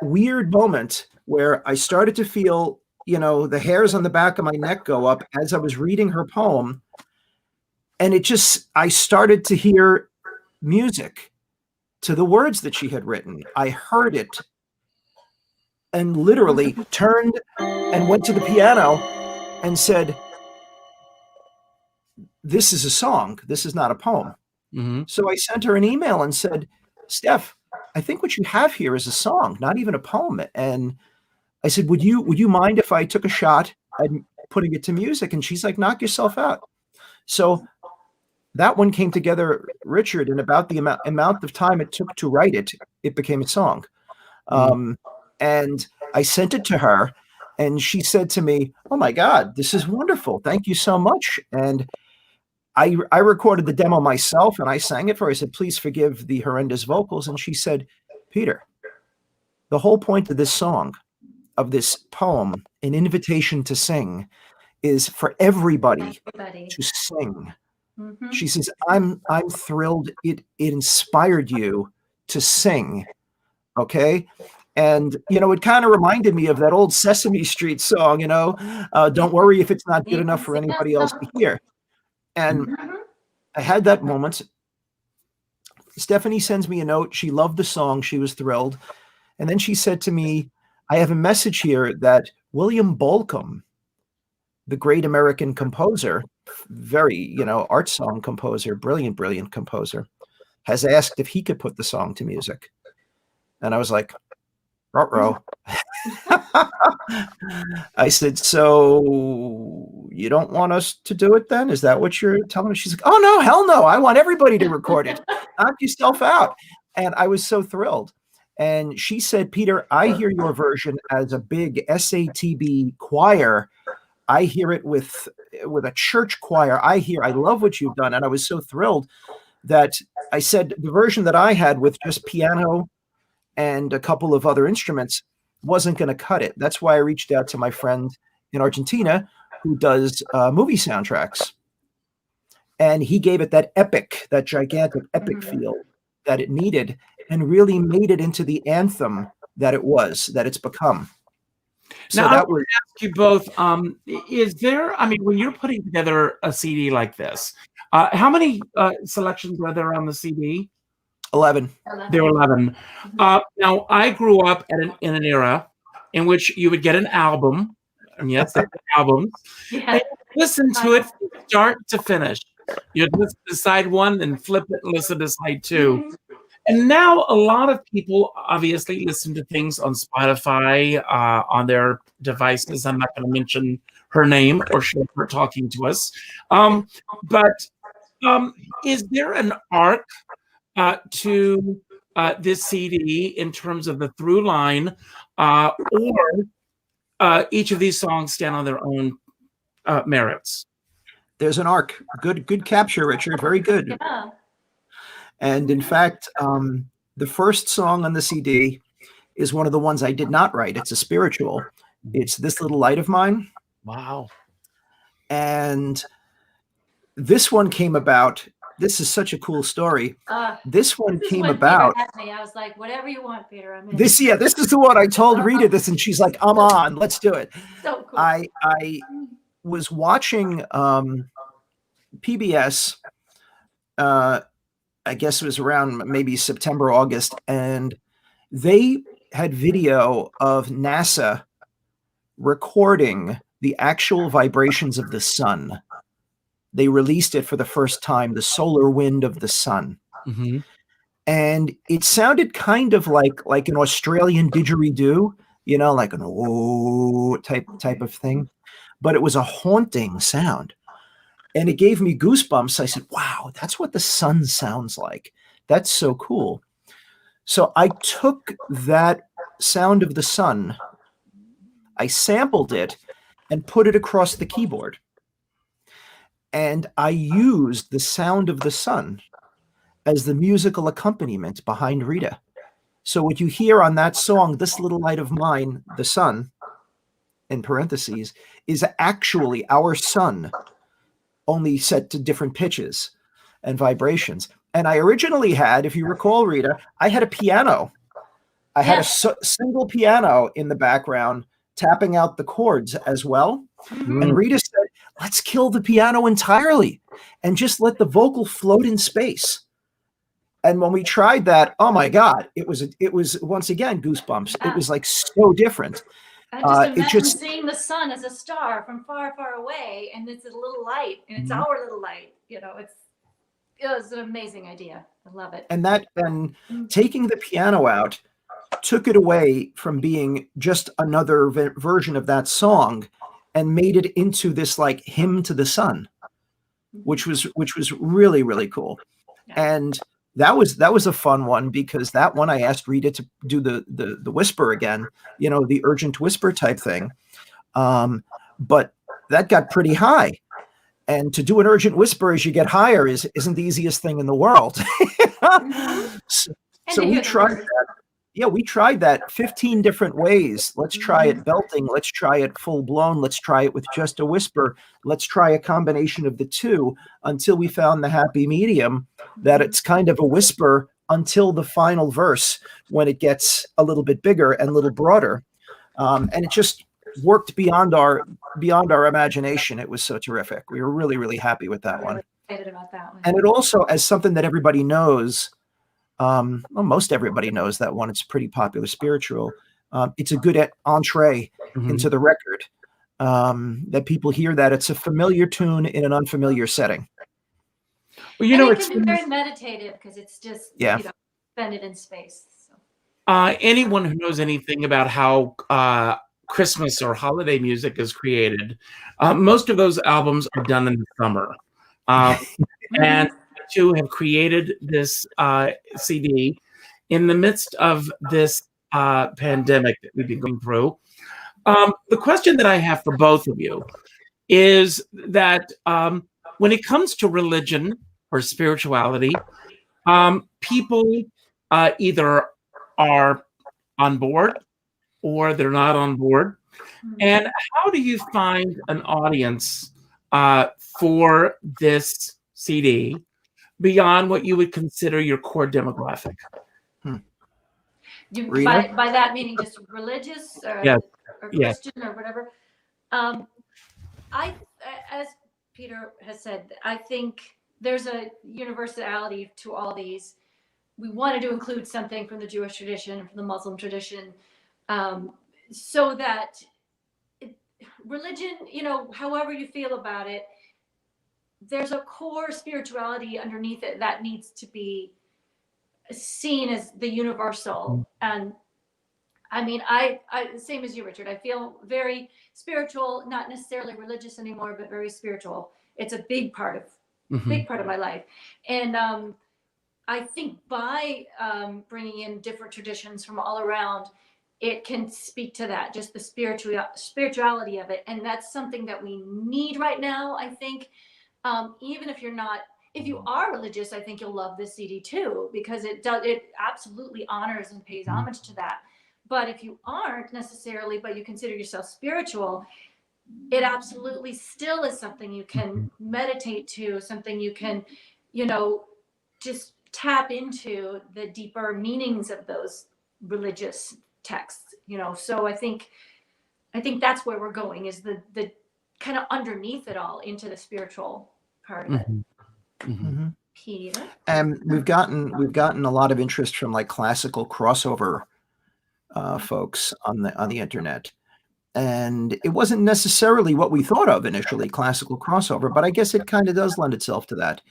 weird moment where I started to feel, you know, the hairs on the back of my neck go up as I was reading her poem. And I started to hear music to the words that she had written. I heard it and literally turned and went to the piano and said, this is a song. This is not a poem. So I sent her an email and said, Steph, I think what you have here is a song, not even a poem. And I said, would you mind if I took a shot at putting it to music? And she's like, knock yourself out. So that one came together, Richard, in about the amount of time it took to write it, it became a song. And I sent it to her, and she said to me, oh my God, this is wonderful. Thank you so much. And I recorded the demo myself, and I sang it for her. I said, please forgive the horrendous vocals. And she said, Peter, The whole point of this song, of this poem, An Invitation to Sing, is for everybody to sing. Mhm. She says, I'm thrilled it inspired you to sing. Okay. And, it kind of reminded me of that old Sesame Street song, don't worry if it's not good enough for anybody else to hear. And Mhm. I had that moment. Stephanie sends me a note. She loved the song. She was thrilled. And then she said to me, I have a message here that William Bolcom, the great American composer, very, art song composer, brilliant, brilliant composer, has asked if he could put the song to music. And I was like, ruh-roh. I said, so you don't want us to do it then? Is that what you're telling me? She's like, oh, no, hell no. I want everybody to record it. Knock yourself out. And I was so thrilled. And she said, Peter, I hear your version as a big SATB choir. I hear it with a church choir. I love what you've done. And I was so thrilled that I said the version that I had with just piano and a couple of other instruments wasn't going to cut it. That's why I reached out to my friend in Argentina who does movie soundtracks. And he gave it that gigantic epic feel that it needed and really made it into the anthem that it's become. So now, that I want to ask you both, is there, when you're putting together a CD like this, how many selections are there on the CD? 11. There were 11. Now, I grew up in an era in which you would get an album, and yes, there were albums, and listen to it from start to finish. You'd decide one and flip it and listen to side two. And now a lot of people obviously listen to things on Spotify, on their devices. I'm not going to mention her name or show her talking to us. But is there an arc to this CD in terms of the through line, or each of these songs stand on their own merits? There's an arc. Good capture, Richard. Very good. Yeah. And in fact, the first song on the CD is one of the ones I did not write. It's a spiritual. It's This Little Light of Mine. Wow. And this one came about. This is such a cool story. This one came about. I was like, whatever you want, Peter. I'm in. This is the one I told Rita this, and she's like, I'm on. Let's do it. So cool. I was watching PBS. I guess it was around maybe September, August, and they had video of NASA recording the actual vibrations of the sun. They released it for the first time, the solar wind of the sun. Mm-hmm. And it sounded kind of like an Australian didgeridoo, like an oh type of thing. But it was a haunting sound. And it gave me goosebumps. I said, wow, that's what the sun sounds like. That's so cool. So I took that sound of the sun, I sampled it, and put it across the keyboard. And I used the sound of the sun as the musical accompaniment behind Rita. So what you hear on that song, This Little Light of Mine, the sun, in parentheses, is actually our sun, only set to different pitches and vibrations. And I originally had, if you recall, Rita, I had a piano. I had a single piano in the background tapping out the chords as well. Mm-hmm. And Rita said, let's kill the piano entirely and just let the vocal float in space. And when we tried that, oh my God, it was once again goosebumps. It was like so different. I just imagine seeing the sun as a star from far, far away, and it's a little light, and it's our little light. It was an amazing idea. I love it. And taking the piano out took it away from being just another version of that song, and made it into this like hymn to the sun, which was really, really cool. Yeah. And that was a fun one, because that one I asked Rita to do the whisper again, the urgent whisper type thing. But that got pretty high. And to do an urgent whisper as you get higher isn't the easiest thing in the world. So we tried that. yeah, we tried that 15 different ways. Let's try it belting. Let's try it full blown. Let's try it with just a whisper. Let's try a combination of the two until we found the happy medium that it's kind of a whisper until the final verse when it gets a little bit bigger and a little broader. And it just worked beyond our imagination. It was so terrific. We were really, really happy with that one. Excited about that one. And it also, as something that everybody knows, well, most everybody knows that one. It's pretty popular spiritual. It's a good entree into the record. That people hear that it's a familiar tune in an unfamiliar setting. Well, and it can be very meditative because it's just suspended in space. So. Anyone who knows anything about how Christmas or holiday music is created, most of those albums are done in the summer, and to have created this CD in the midst of this pandemic that we've been going through. The question that I have for both of you is that when it comes to religion or spirituality, people either are on board or they're not on board. And how do you find an audience for this CD beyond what you would consider your core demographic? By that meaning just religious or Christian or whatever. As Peter has said, I think there's a universality to all these. We wanted to include something from the Jewish tradition, from the Muslim tradition, so that religion, however you feel about it, there's a core spirituality underneath it that needs to be seen as the universal. And I mean, I same as you, Richard, I feel very spiritual, not necessarily religious anymore, but very spiritual. It's a big part of my life. And I think by bringing in different traditions from all around, it can speak to that, just the spirituality of it. And that's something that we need right now, I think. Even if you are religious, I think you'll love this CD too, because it absolutely honors and pays homage to that. But if you aren't necessarily, but you consider yourself spiritual, it absolutely still is something you can meditate to, something you can, just tap into the deeper meanings of those religious texts, So I think that's where we're going, is the kind of underneath it all into the spiritual part of it. Peter? We've gotten a lot of interest from like classical crossover folks on the internet, and it wasn't necessarily what we thought of initially, classical crossover, but I guess it kind of does lend itself to that.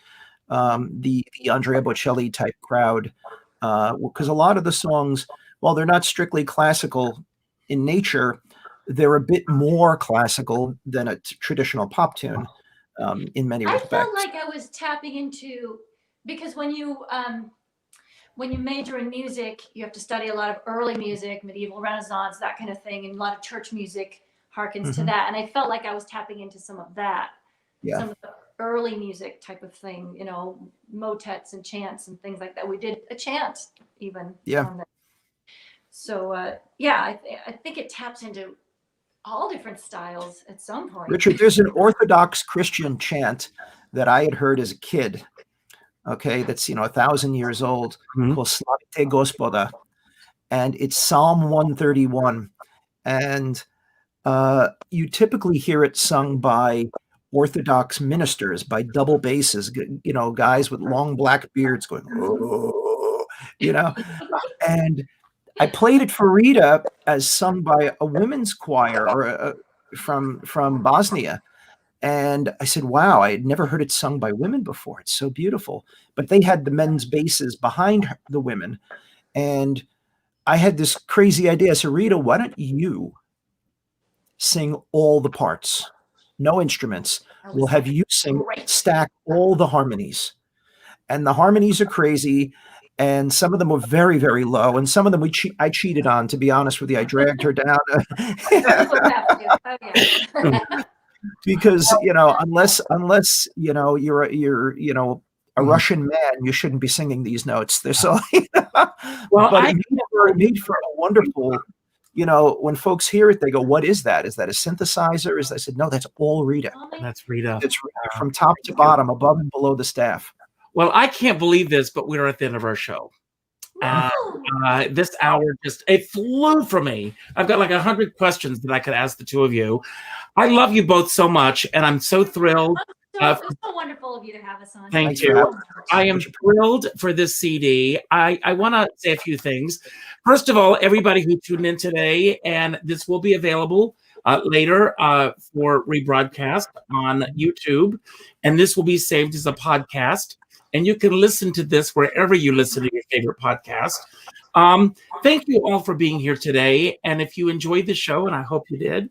The Andrea Bocelli type crowd, because a lot of the songs, while they're not strictly classical in nature, they're a bit more classical than a traditional pop tune in many respects. I felt like I was tapping into, because when you major in music, you have to study a lot of early music, medieval Renaissance, that kind of thing, and a lot of church music harkens to that. And I felt like I was tapping into some of that, some of the early music type of thing, motets and chants and things like that. We did a chant even. So I think it taps into all different styles at some point. Richard, there's an Orthodox Christian chant that I had heard as a kid. Okay, that's 1,000 years old, called Slavite Gospoda, and it's Psalm 131. And you typically hear it sung by Orthodox ministers, by double basses, guys with long black beards going, oh, and I played it for Rita as sung by a women's choir or from Bosnia. And I said, wow, I had never heard it sung by women before. It's so beautiful. But they had the men's basses behind the women. And I had this crazy idea. I said, Rita, why don't you sing all the parts? No instruments. We'll have you sing, stack all the harmonies. And the harmonies are crazy. And some of them were very, very low. And some of them I cheated on, to be honest with you. I dragged her down. Because, unless you're a Russian man, you shouldn't be singing these notes. They're so. Well, but a wonderful, when folks hear it, they go, "What is that? Is that a synthesizer?" I said, "No, that's all Rita. That's Rita. It's Rita from top to bottom, above and below the staff." Well, I can't believe this, but we're at the end of our show. This hour it flew for me. I've got like 100 questions that I could ask the two of you. I love you both so much, and I'm so thrilled. It's so wonderful of you to have us on. Thank you. I am thrilled for this CD. I want to say a few things. First of all, everybody who tuned in today, and this will be available later for rebroadcast on YouTube, and this will be saved as a podcast, and you can listen to this wherever you listen to your favorite podcast. Thank you all for being here today, and if you enjoyed the show, and I hope you did,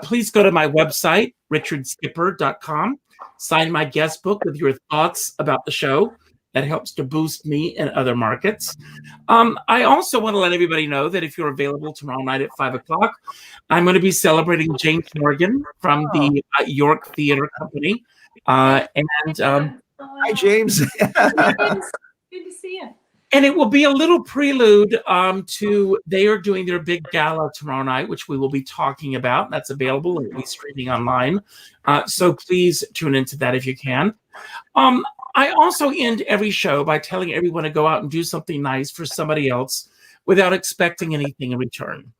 please go to my website, richardskipper.com. Sign my guest book with your thoughts about the show. That helps to boost me in other markets. I also want to let everybody know that if you're available tomorrow night at 5:00, I'm going to be celebrating James Morgan from the York Theater Company. Hi, James. Good to see you. And it will be a little prelude to, they are doing their big gala tomorrow night, which we will be talking about. That's available and will be streaming online. So please tune into that if you can. I also end every show by telling everyone to go out and do something nice for somebody else without expecting anything in return.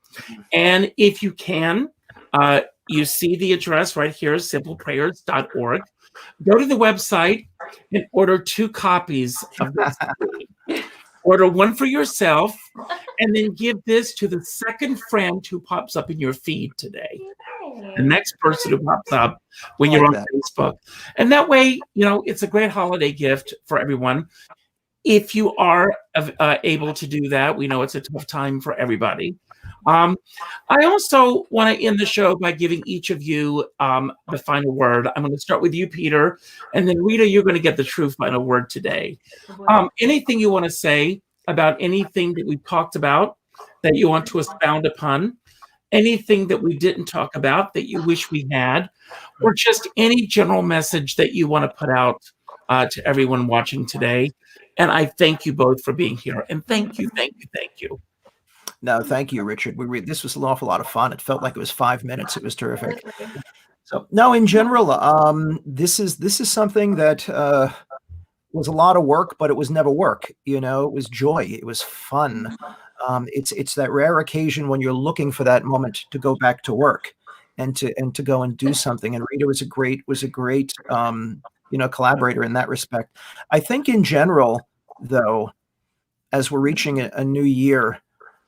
And if you can, you see the address right here, simpleprayers.org. Go to the website and order 2 copies of this. Order one for yourself, and then give this to the second friend who pops up in your feed today. The next person who pops up when you're on Facebook. And that way, it's a great holiday gift for everyone. If you are able to do that, we know it's a tough time for everybody. I also want to end the show by giving each of you the final word. I'm going to start with you, Peter, and then Rita, you're going to get the true final word today. Anything you want to say about anything that we talked about that you want to expound upon, anything that we didn't talk about that you wish we had, or just any general message that you want to put out to everyone watching today. And I thank you both for being here. And thank you. No, thank you, Richard. This was an awful lot of fun. It felt like it was 5 minutes. It was terrific. So, no, in general, this is something that was a lot of work, but it was never work. It was joy. It was fun. It's that rare occasion when you're looking for that moment to go back to work and to go and do something. And Rita was a great collaborator in that respect. I think in general, though, as we're reaching a new year,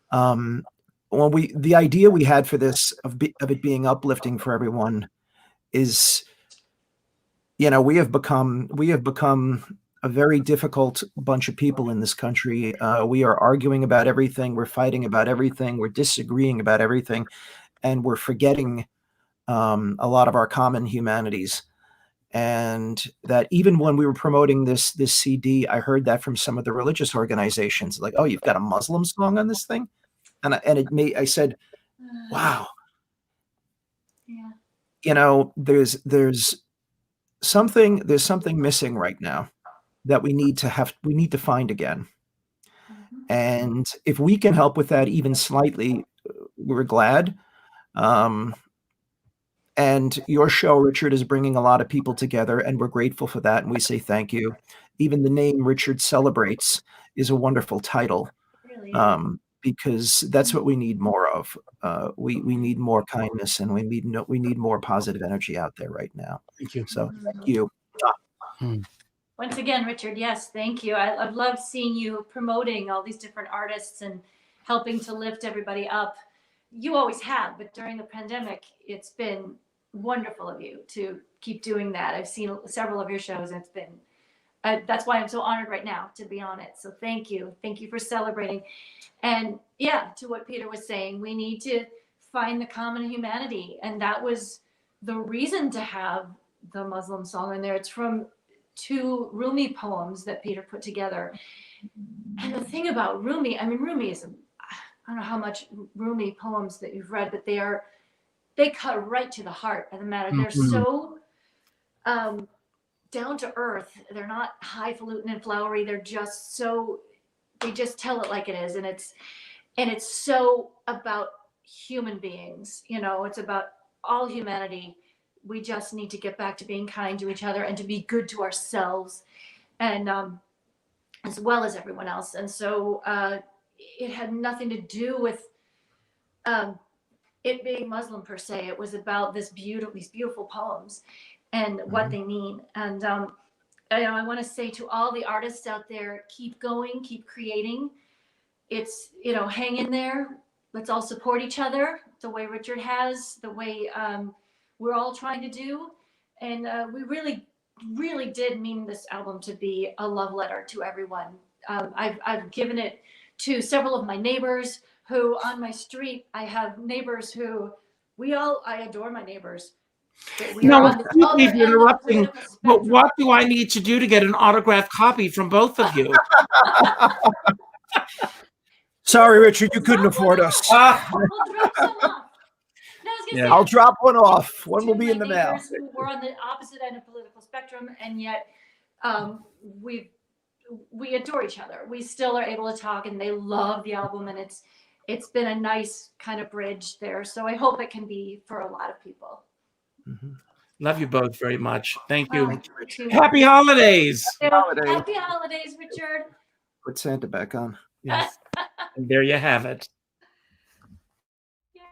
the idea we had for this of it being uplifting for everyone is, we have become a very difficult bunch of people in this country. We are arguing about everything. We're fighting about everything. We're disagreeing about everything, and we're forgetting a lot of our common humanities. And that even when we were promoting this CD, I heard that from some of the religious organizations, like, "Oh, you've got a Muslim song on this thing," I said, "Wow, there's something missing right now that we need to find again." And if we can help with that even slightly, we're glad. And your show, Richard, is bringing a lot of people together, and we're grateful for that. And we say thank you. Even the name Richard Celebrates is a wonderful title, because that's what we need more of. We need more kindness, and we need more positive energy out there right now. Thank you. So thank you. Once again, Richard, yes, thank you. I've loved seeing you promoting all these different artists and helping to lift everybody up. You always have, but during the pandemic, it's been wonderful of you to keep doing that. I've seen several of your shows, and it's been, that's why I'm so honored right now to be on it. So thank you. Thank you for celebrating. And yeah, to what Peter was saying, we need to find the common humanity. And that was the reason to have the Muslim song in there. It's from 2 Rumi poems that Peter put together. And the thing about Rumi, Rumi is, I don't know how much Rumi poems that you've read, but they cut right to the heart of the matter. They're so down to earth. They're not highfalutin and flowery. They're just they just tell it like it is. And And it's so about human beings, you know, it's about all humanity. We just need to get back to being kind to each other and to be good to ourselves, and as well as everyone else. And so it had nothing to do with it being Muslim per se. It was about these beautiful poems and what they mean. And I want to say to all the artists out there, keep going, keep creating. It's, you know, hang in there. Let's all support each other the way Richard has, the way we're all trying to do. And we really did mean this album to be a love letter to everyone. I've given it to several of my neighbors who on my street, I have neighbors who I adore my neighbors. No, excuse me for interrupting, but what do I need to do to get an autographed copy from both of you? Sorry, Richard, you couldn't afford us. We'll drop some off. No, I was gonna say, I'll drop one off. One two will of be my in the mail. neighbors who were on the opposite end of political spectrum, and yet we adore each other. We still are able to talk, and they love the album, and it's been a nice kind of bridge there. So I hope it can be for a lot of people. Mm-hmm. Love you both very much. Thank you. Thank you, Richard. Happy holidays. Happy holidays, Richard. Put Santa back on. Yes. And there you have it. Yeah.